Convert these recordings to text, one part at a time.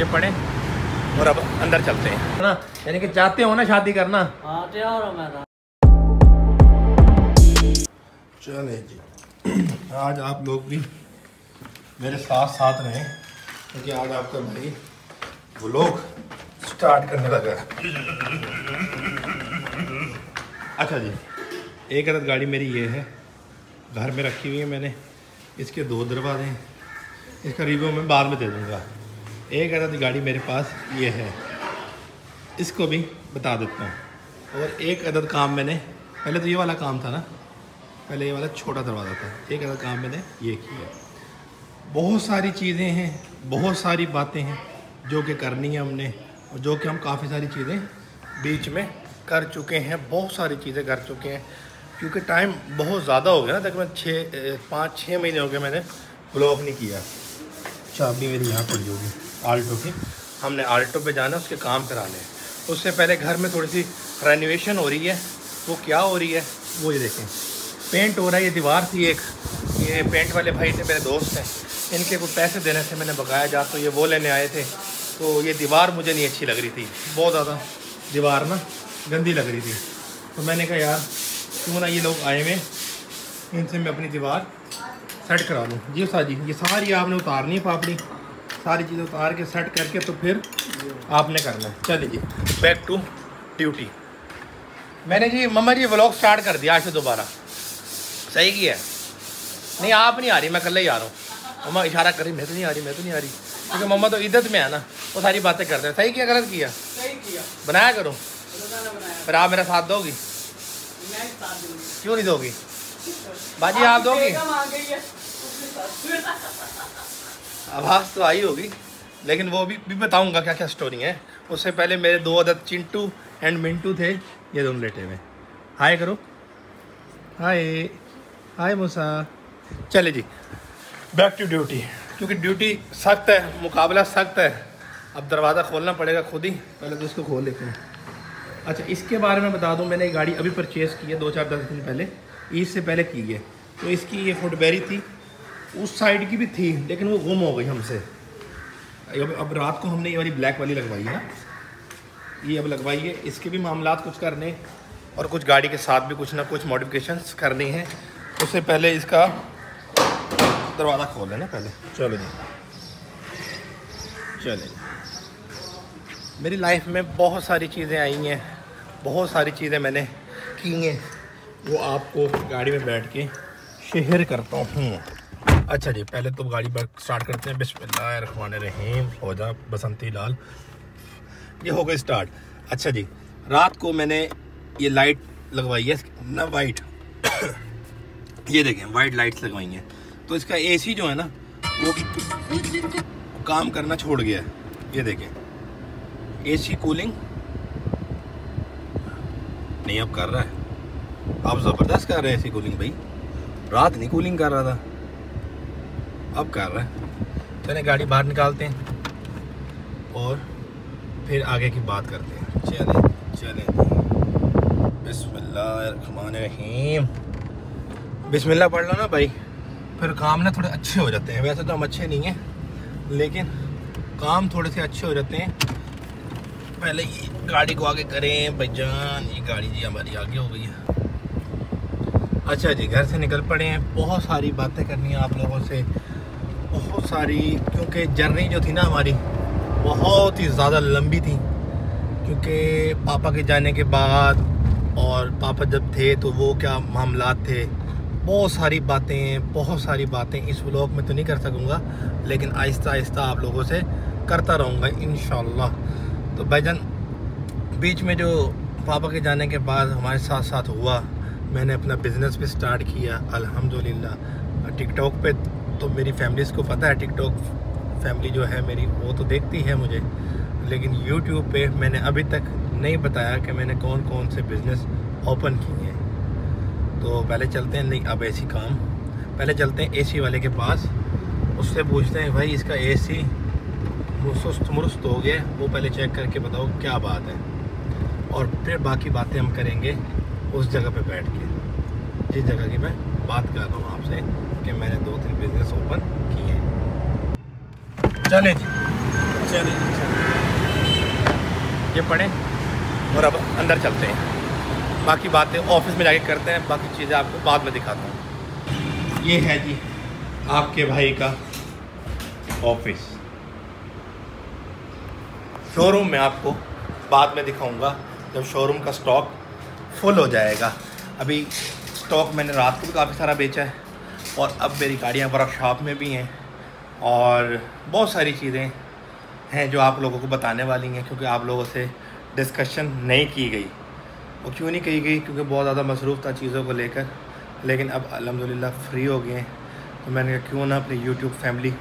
नमाजें पढ़ें और अब अंदर चलते हैं ना। यानी कि चाहते हो ना शादी करना? हाँ तैयार हो मैं। चले जी, आज आप लोग भी मेरे साथ साथ रहें क्योंकि आज आपका भाई व्लॉग स्टार्ट करने लगा। अच्छा जी, एक अदद गाड़ी मेरी ये है, घर में रखी हुई है मैंने। इसके 2 दरवाजे हैं, इसका रिव्यू मैं बाद में दे दूँगा। एक अदद गाड़ी मेरे पास ये है, इसको भी बता देता हूँ। और एक अदद काम मैंने, पहले तो ये वाला काम था ना, पहले ये वाला छोटा दरवाज़ा था, एक अदद काम मैंने ये किया। बहुत सारी चीज़ें हैं, बहुत सारी बातें हैं जो कि करनी है हमने, और जो कि हम काफ़ी सारी चीज़ें बीच में कर चुके हैं, बहुत सारी चीज़ें कर चुके हैं क्योंकि टाइम बहुत ज़्यादा हो गया ना। तकरीबन 5-6 महीने हो गए मैंने ब्लॉग नहीं किया। चाबी मेरी यहाँ पड़ी होगी आल्टो की, हमने आल्टो पे जाना, उसके काम कराने हैं। उससे पहले घर में थोड़ी सी रेनोवेशन हो रही है। वो क्या हो रही है वो ये देखें, पेंट हो रहा है। ये दीवार थी एक, ये पेंट वाले भाई थे, मेरे दोस्त हैं, इनके कुछ पैसे देने थे, मैंने बकाया जा, तो ये वो लेने आए थे। तो ये दीवार मुझे नहीं अच्छी लग रही थी, बहुत ज़्यादा दीवार ना गंदी लग रही थी। तो मैंने कहा यार क्यों ना ये लोग आए हुए, इनसे मैं अपनी दीवार सेट करा लूँ। जी उस्ताद जी, ये सारी आपने उतारनी है पापड़ी, सारी चीज़ें उतार के सेट करके तो फिर आपने करना है। चलिए जी, बैक टू ड्यूटी। मैंने जी मम्मा जी व्लॉग स्टार्ट कर दिया आज से दोबारा। सही किया है? नहीं आप नहीं आ रही, मैं कल ही आ रहा हूँ। मम्मा इशारा कर रही, मैं तो नहीं आ रही, मैं तो नहीं आ रही, क्योंकि मम्मा तो इद्दत में है ना, वो सारी बातें करते हैं। सही किया गलत किया? सही किया। बनाया करो, फिर आप मेरा साथ दोगी? क्यों नहीं दोगी बाजी? आप दोगी? आवाज़ तो आई होगी, लेकिन वो भी बताऊंगा क्या क्या स्टोरी है। उससे पहले मेरे 2 अदद चिंटू एंड मिंटू थे, ये दोनों लेटे हुए। हाय करो, हाय हाय मूसा। चले जी, बैक टू ड्यूटी, क्योंकि ड्यूटी सख्त है, मुकाबला सख्त है। अब दरवाज़ा खोलना पड़ेगा खुद ही, पहले तो इसको खोल लेते हैं। अच्छा, इसके बारे में बता दूं, मैंने ये गाड़ी अभी परचेज़ की है 2-4-10 दिन पहले, ईद से पहले की है। तो इसकी ये फुटबैरी थी, उस साइड की भी थी, लेकिन वो गुम हो गई हमसे। अब रात को हमने ये वाली ब्लैक वाली लगवाई है ना, ये अब लगवाई है। इसके भी मामलात कुछ करने और कुछ गाड़ी के साथ भी कुछ ना कुछ मॉडिफिकेशंस करनी है। उससे पहले इसका दरवाज़ा खोल लेना पहले। चलो जी, चले। मेरी लाइफ में बहुत सारी चीज़ें आई हैं, बहुत सारी चीज़ें मैंने की हैं, वो आपको गाड़ी में बैठ के शेयर करता हूँ। अच्छा जी, पहले तो गाड़ी स्टार्ट करते हैं। बिस्मिल्लाहिर्रहमानिर्रहीम। हो जा बसंती लाल, ये हो गई स्टार्ट। अच्छा जी, रात को मैंने ये लाइट लगवाई है ना, वाइट ये देखें वाइट लाइट्स लगवाई हैं। तो इसका एसी जो है ना वो काम करना छोड़ गया है। ये देखें एसी कूलिंग नहीं अब कर रहा है, अब ज़बरदस्त कर रहा है एसी कूलिंग भाई। रात नहीं कूलिंग कर रहा था, अब कर रहा है। चलें गाड़ी बाहर निकालते हैं और फिर आगे की बात करते हैं। चलें बिस्मिल्लाहिर्रहमानिर्रहीम। बिस्मिल्लाह पढ़ लो ना भाई, फिर काम ना थोड़े अच्छे हो जाते हैं। वैसे तो हम अच्छे नहीं हैं, लेकिन काम थोड़े से अच्छे हो जाते हैं। पहले ये गाड़ी को आगे करें भाईजान, ये गाड़ी जी हमारी आगे हो गई है। अच्छा जी, घर से निकल पड़े हैं, बहुत सारी बातें करनी है आप लोगों से, बहुत सारी, क्योंकि जर्नी जो थी ना हमारी बहुत ही ज़्यादा लंबी थी। क्योंकि पापा के जाने के बाद, और पापा जब थे तो वो क्या मामलात थे, बहुत सारी बातें इस व्लॉग में तो नहीं कर सकूँगा, लेकिन आहिस्ता आहिस्ता आप लोगों से करता रहूँगा इंशाल्लाह। तो भाईजान बीच में जो पापा के जाने के बाद हमारे साथ साथ हुआ, मैंने अपना बिज़नेस भी स्टार्ट किया अल्हम्दुलिल्लाह। टिकटॉक पे तो मेरी फैमिलीज़ को पता है, टिकटॉक फैमिली जो है मेरी वो तो देखती है मुझे, लेकिन यूट्यूब पे मैंने अभी तक नहीं बताया कि मैंने कौन कौन से बिज़नेस ओपन किए हैं। तो पहले चलते हैं, नहीं अब एसी काम, पहले चलते हैं एसी वाले के पास, उससे पूछते हैं भाई इसका एसी मुरुस्त हो गया, वो पहले चेक करके बताओ क्या बात है, और फिर बाकी बातें हम करेंगे उस जगह पे बैठ के जिस जगह की मैं बात कर रहा हूँ आपसे कि मैंने 2-3 बिज़नेस ओपन किए हैं। चलें जी, ये पढ़ें और अब अंदर चलते हैं, बाकी बातें ऑफिस में जाके करते हैं, बाकी चीज़ें आपको बाद में दिखाता हूँ। ये है जी आपके भाई का ऑफिस, शोरूम में आपको बाद में दिखाऊंगा जब शोरूम का स्टॉक फुल हो जाएगा। अभी स्टॉक मैंने रात को भी काफ़ी सारा बेचा है और अब मेरी गाड़ियाँ वर्कशॉप में भी हैं और बहुत सारी चीज़ें हैं जो आप लोगों को बताने वाली हैं, क्योंकि आप लोगों से डिस्कशन नहीं की गई। वो क्यों नहीं की गई? क्योंकि बहुत ज़्यादा मसरूफ़ था चीज़ों को लेकर, लेकिन अब अल्हम्दुलिल्लाह फ्री हो गए हैं, तो मैंने कहा क्यों ना अपनी यूट्यूब फैमिली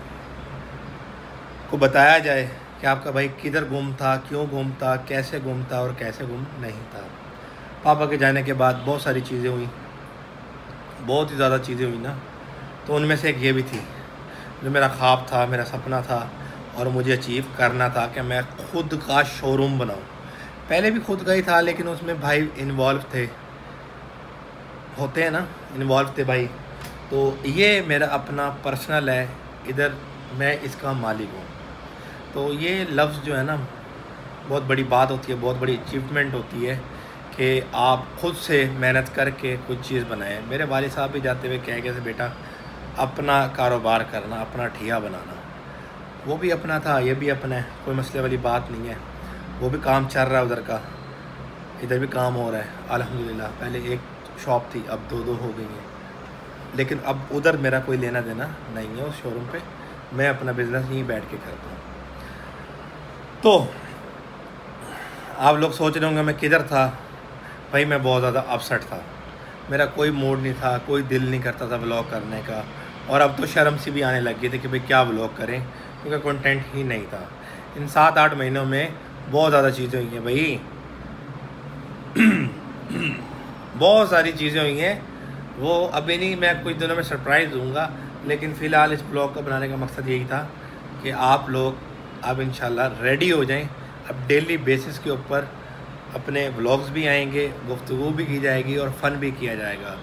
को बताया जाए कि आपका भाई किधर गुम था, क्यों गुम था, कैसे गुम था और कैसे गुम नहीं था। पापा के जाने के बाद बहुत सारी चीज़ें हुई, बहुत ही ज़्यादा चीज़ें हुई ना, तो उनमें से एक ये भी थी जो मेरा ख्वाब था, मेरा सपना था और मुझे अचीव करना था कि मैं खुद का शोरूम बनाऊं। पहले भी खुद का ही था, लेकिन उसमें भाई इन्वॉल्व थे, होते हैं ना, इन्वॉल्व थे भाई। तो ये मेरा अपना पर्सनल है, इधर मैं इसका मालिक हूँ। तो ये लफ्ज़ जो है ना, बहुत बड़ी बात होती है, बहुत बड़ी अचीवमेंट होती है कि आप खुद से मेहनत करके कुछ चीज़ बनाएं। मेरे वालिद साहब भी जाते हुए कह गए थे, बेटा अपना कारोबार करना, अपना ठिया बनाना। वो भी अपना था, ये भी अपना है, कोई मसले वाली बात नहीं है। वो भी काम चल रहा है उधर का, इधर भी काम हो रहा है अल्हम्दुलिल्लाह। पहले एक शॉप थी, अब 2-2 हो गई हैं, लेकिन अब उधर मेरा कोई लेना देना नहीं है उस शोरूम पे। मैं अपना बिज़नेस यहीं बैठ के करता हूँ। तो आप लोग सोच रहे होंगे मैं किधर था। भाई मैं बहुत ज़्यादा अपसेट था, मेरा कोई मूड नहीं था, कोई दिल नहीं करता था व्लॉग करने का, और अब तो शर्म सी भी आने लग गई थी कि भाई क्या व्लॉग करें, क्योंकि कंटेंट ही नहीं था। इन 7-8 महीनों में बहुत ज़्यादा चीज़ें हुई हैं भाई बहुत सारी चीज़ें हुई हैं। वो अभी नहीं, मैं कुछ दिनों में सरप्राइज़ दूंगा, लेकिन फ़िलहाल इस ब्लॉग को बनाने का मकसद यही था कि आप लोग अब इंशाल्लाह रेडी हो जाएं। अब डेली बेसिस के ऊपर अपने व्लॉग्स भी आएंगे, गुफ्तगू भी की जाएगी और फ़न भी किया जाएगा।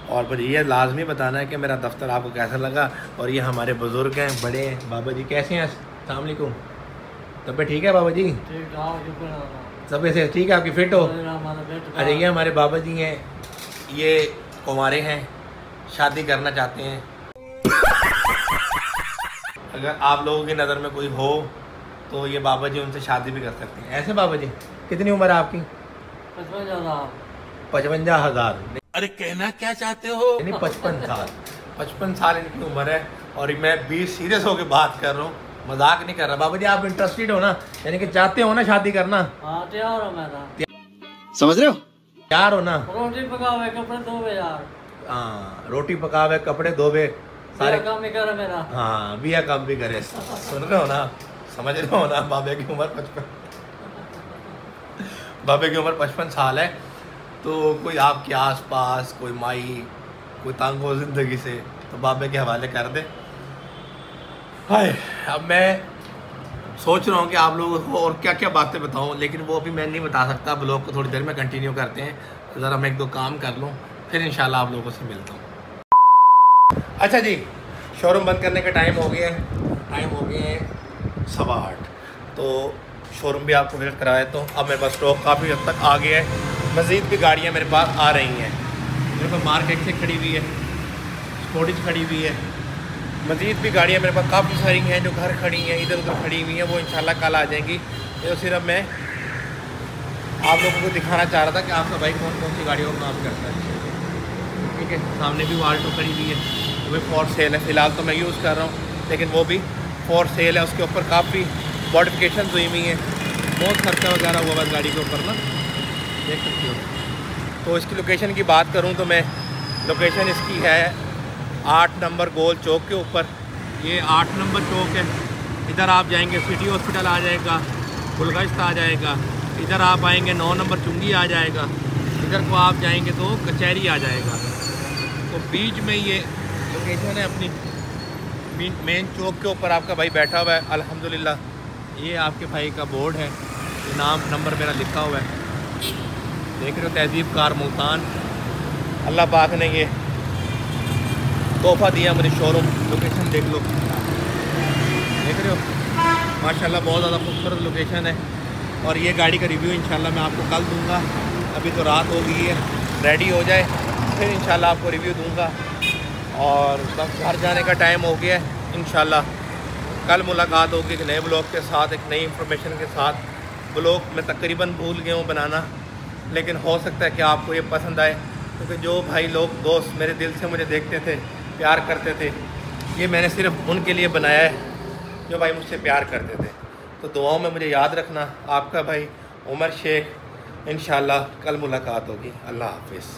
और मुझे ये लाजमी बताना है कि मेरा दफ्तर आपको कैसा लगा। और ये हमारे बुज़ुर्ग हैं, बड़े हैं। बाबा जी कैसे हैं? अस्सलाम वालेकुम। तबीयत ठीक है बाबा जी? सब ऐसे ठीक है? आपकी फ़िट हो? अरे ये हमारे बाबा जी हैं, ये कुंवारे हैं, शादी करना चाहते हैं। अगर आप लोगों की नज़र में कोई हो तो ये बाबा जी उनसे शादी भी कर सकते हैं। ऐसे बाबा जी कितनी उम्र है आपकी? 55,000। अरे कहना क्या चाहते हो? यानी 55 साल। 55 साल इनकी उम्र है और मैं 20 सीरियस होकर बात कर रहा हूँ, मजाक नहीं कर रहा। बाबा जी आप इंटरेस्टेड हो ना, यानी कि चाहते हो ना शादी करना? हाँ तैयार हो मैं था। समझ रहे हो? तैयार हो ना? रोटी पकावे कपड़े धोवे यार। हाँ रोटी पकावे कपड़े धोवे सारे काम ही करे मेरा। हाँ बिया काम भी करे। सुन रहे हो ना, समझ रहे हो ना? बाबे की उम्र 55, बाबे की उम्र 55 साल है। तो कोई आपके आसपास कोई माई, कोई तंग हो ज़िंदगी से, तो बाबे के हवाले कर दे। हाय अब मैं सोच रहा हूँ कि आप लोगों को और क्या क्या बातें बताऊँ, लेकिन वो अभी मैं नहीं बता सकता। ब्लॉग को थोड़ी देर में कंटिन्यू करते हैं, ज़रा मैं 1-2 काम कर लूँ, फिर इंशाल्लाह आप लोगों से मिलता हूँ। अच्छा जी, शोरूम बंद करने का टाइम हो गया है, टाइम हो गए हैं 8:15। तो शोरूम भी आपको विजिट कराया, तो अब मेरे पास स्टॉक काफ़ी हद तक आ गया है। मज़ीद भी गाड़ियाँ मेरे पास आ रही हैं। मेरे पास मार्केट से खड़ी हुई है, स्पोर्टिज खड़ी हुई है, मज़ीद भी गाड़ियाँ मेरे पास काफ़ी सारी हैं जो घर खड़ी हैं, इधर उधर खड़ी हुई हैं। वो इंशाल्लाह कल आ जाएंगी। तो सिर्फ मैं आप लोगों को दिखाना चाह रहा था कि आपका भाई कौन कौन सी गाड़ियों का काम करता है। ठीक है, सामने भी वाल्टो खड़ी हुई है, वो भी फॉर सेल है। फ़िलहाल तो मैं यूज़ कर रहा हूँ, लेकिन वो भी फॉर सेल है। उसके ऊपर काफ़ी मॉडिफिकेशन हुई हुई हैं, बहुत खर्चा वगैरह हुआ बस गाड़ी के ऊपर ना, देख सकते हो। तो इसकी लोकेशन की बात करूं तो मैं, लोकेशन इसकी है 8 नंबर गोल चौक के ऊपर। ये 8 नंबर चौक है। इधर आप जाएंगे सिटी हॉस्पिटल आ जाएगा, गुलगश्त आ जाएगा। इधर आप आएंगे 9 नंबर चुंगी आ जाएगा। इधर को आप जाएंगे तो कचहरी आ जाएगा। तो बीच में ये लोकेशन है अपनी, मेन चौक के ऊपर आपका भाई बैठा हुआ है अल्हम्दुलिल्लाह। ये आपके भाई का बोर्ड है, नाम नंबर मेरा लिखा हुआ है, देख रहे हो, तहजीब कार मुल्तान। अल्लाह पाक ने ये तोहफ़ा दिया मुझे शोरूम। लोकेशन देख लो, देख रहे हो, माशाल्लाह बहुत ज़्यादा खूबसूरत लोकेशन है। और ये गाड़ी का रिव्यू इंशाल्लाह मैं आपको कल दूंगा। अभी तो रात हो गई है, रेडी हो जाए फिर इंशाल्लाह आपको रिव्यू दूंगा। और बस घर जाने का टाइम हो गया है। इंशाल्लाह कल मुलाकात होगी एक नए ब्लॉग के साथ, एक नई इंफॉर्मेशन के साथ। ब्लॉग मैं तकरीबन भूल गया हूँ बनाना, लेकिन हो सकता है कि आपको ये पसंद आए, क्योंकि जो भाई लोग दोस्त मेरे दिल से मुझे देखते थे, प्यार करते थे, ये मैंने सिर्फ उनके लिए बनाया है जो भाई मुझसे प्यार करते थे। तो दुआओं में मुझे याद रखना। आपका भाई उमर शेख। इंशाल्लाह कल मुलाकात होगी। अल्लाह हाफिज़।